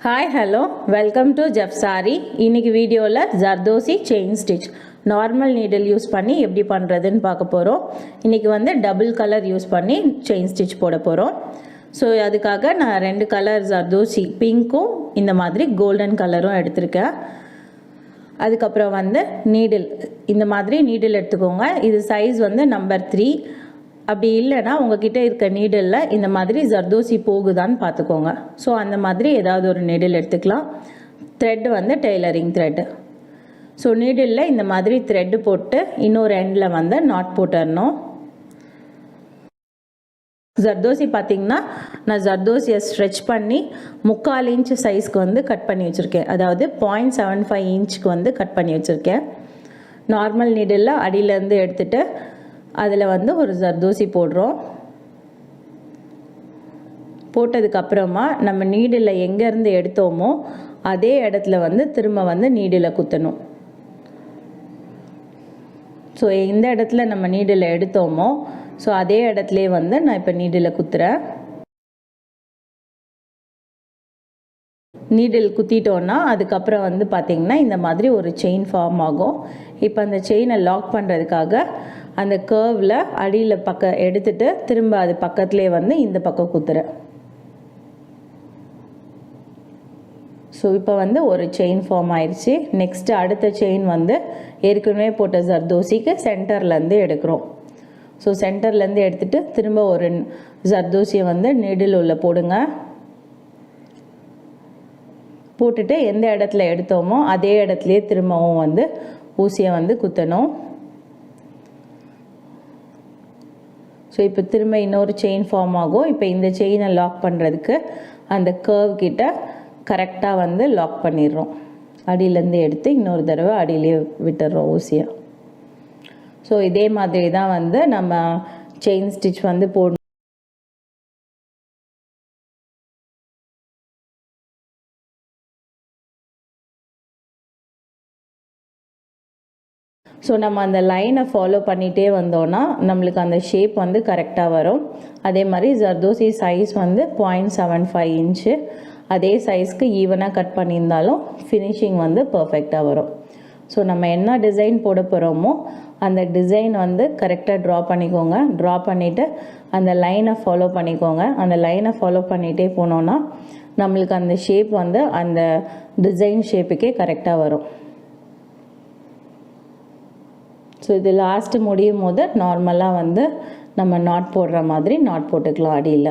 Hi hello welcome to Jeff sorry. இன்றைக்கி வீடியோவில் zardozi chain stitch normal needle use பண்ணி எப்படி பண்ணுறதுன்னு பார்க்க போகிறோம். இன்றைக்கி வந்து டபுள் கலர் யூஸ் பண்ணி செயின் ஸ்டிச் போட போகிறோம். ஸோ அதுக்காக நான் 2 கலர் ஜர்தோசி, பிங்க்கும் இந்த மாதிரி கோல்டன் கலரும் எடுத்திருக்கேன். அதுக்கப்புறம் வந்து நீடில், இந்த மாதிரி நீடில் எடுத்துக்கோங்க. இது சைஸ் வந்து நம்பர் 3. அப்படி இல்லைன்னா உங்ககிட்ட இருக்க நீடிலில் இந்த மாதிரி ஜர்தோசி போகுதான்னு பார்த்துக்கோங்க. ஸோ அந்த மாதிரி ஏதாவது ஒரு நீடில் எடுத்துக்கலாம். த்ரெட் வந்து டெய்லரிங் த்ரெட்டு. ஸோ நீடிலில் இந்த மாதிரி த்ரெட்டு போட்டு இன்னொரு எண்டில் வந்து நாட் போட்டுடணும். ஜர்தோசி பார்த்திங்கன்னா நான் ஜர்தோசியை ஸ்ட்ரெச் பண்ணி 3/4 இன்ச் சைஸ்க்கு வந்து கட் பண்ணி வச்சுருக்கேன். அதாவது 0.75 இன்ச்சுக்கு வந்து கட் பண்ணி வச்சுருக்கேன். நார்மல் நீடிலில் அடியிலேருந்து எடுத்துகிட்டு அதில் வந்து ஒரு ஜர்தோசி போடுறோம். போட்டதுக்கப்புறமா நம்ம நீடில் எங்கேருந்து எடுத்தோமோ அதே இடத்துல வந்து திரும்ப வந்து நீடில் குத்தணும். ஸோ எந்த இடத்துல நம்ம நீடில் எடுத்தோமோ ஸோ அதே இடத்துலையே வந்து நான் இப்போ நீடில் குத்துறேன். நீடில் குத்திட்டோன்னா அதுக்கப்புறம் வந்து பார்த்திங்கன்னா இந்த மாதிரி ஒரு செயின் ஃபார்ம் ஆகும். இப்போ அந்த செயினை லாக் பண்ணுறதுக்காக அந்த கர்வில் அடியில் எடுத்துகிட்டு திரும்ப அது பக்கத்துலேயே வந்து இந்த பக்கம் குத்துறேன். ஸோ இப்போ வந்து ஒரு செயின் ஃபார்ம் ஆயிடுச்சு. நெக்ஸ்ட்டு அடுத்த செயின் வந்து ஏற்கனவே போட்ட ஜர்தோசிக்கு சென்டர்லேருந்து எடுக்கிறோம். ஸோ சென்டர்லேருந்து எடுத்துகிட்டு திரும்ப ஒரு ஜர்தோசியை வந்து நீடில் உள்ள போடுங்க. போட்டுட்டு எந்த இடத்துல எடுத்தோமோ அதே இடத்துலையே திரும்பவும் வந்து ஊசியை வந்து குத்தணும். ஸோ இப்போ திரும்ப இன்னொரு செயின் ஃபார்ம் ஆகும். இப்போ இந்த செயினை லாக் பண்ணுறதுக்கு அந்த கர்வ் கிட்ட கரெக்டாக வந்து லாக் பண்ணிடுறோம். அடியிலேருந்து எடுத்து இன்னொரு தடவை அடியிலே விட்டுடுறோம் ஊசியை. ஸோ இதே மாதிரி தான் வந்து நம்ம செயின் ஸ்டிச் வந்து போடணும். ஸோ நம்ம அந்த லைனை ஃபாலோ பண்ணிகிட்டே வந்தோன்னா நம்மளுக்கு அந்த ஷேப் வந்து கரெக்டாக வரும். அதே மாதிரி ஜர்தோசி சைஸ் வந்து 0.75 இன்ச்சு. அதே சைஸ்க்கு ஈவனாக கட் பண்ணியிருந்தாலும் ஃபினிஷிங் வந்து பர்ஃபெக்டாக வரும். ஸோ நம்ம என்ன டிசைன் போட போகிறோமோ அந்த டிசைன் வந்து கரெக்டாக ட்ரா பண்ணிக்கோங்க. ட்ரா பண்ணிவிட்டு அந்த லைனை ஃபாலோ பண்ணிக்கோங்க. அந்த லைனை ஃபாலோ பண்ணிகிட்டே போனோன்னா நம்மளுக்கு அந்த ஷேப் வந்து அந்த டிசைன் ஷேப்புக்கே கரெக்டாக வரும். ஸோ இது லாஸ்ட்டு முடியும் போது நார்மலாக வந்து நம்ம நாட் போடுற மாதிரி நாட் போட்டுக்கலாம் அடியில்.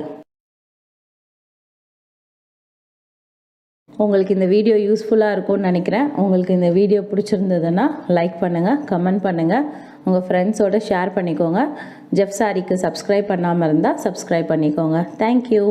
உங்களுக்கு இந்த வீடியோ யூஸ்ஃபுல்லாக இருக்கும்னு நினைக்கிறேன். உங்களுக்கு இந்த வீடியோ பிடிச்சிருந்ததுன்னா லைக் பண்ணுங்கள், கமெண்ட் பண்ணுங்கள், உங்கள் ஃப்ரெண்ட்ஸோடு ஷேர் பண்ணிக்கோங்க. ஜெஃப் சாரிக்கு சப்ஸ்கிரைப் பண்ணாமல் இருந்தால் சப்ஸ்கிரைப் பண்ணிக்கோங்க. தேங்க்யூ.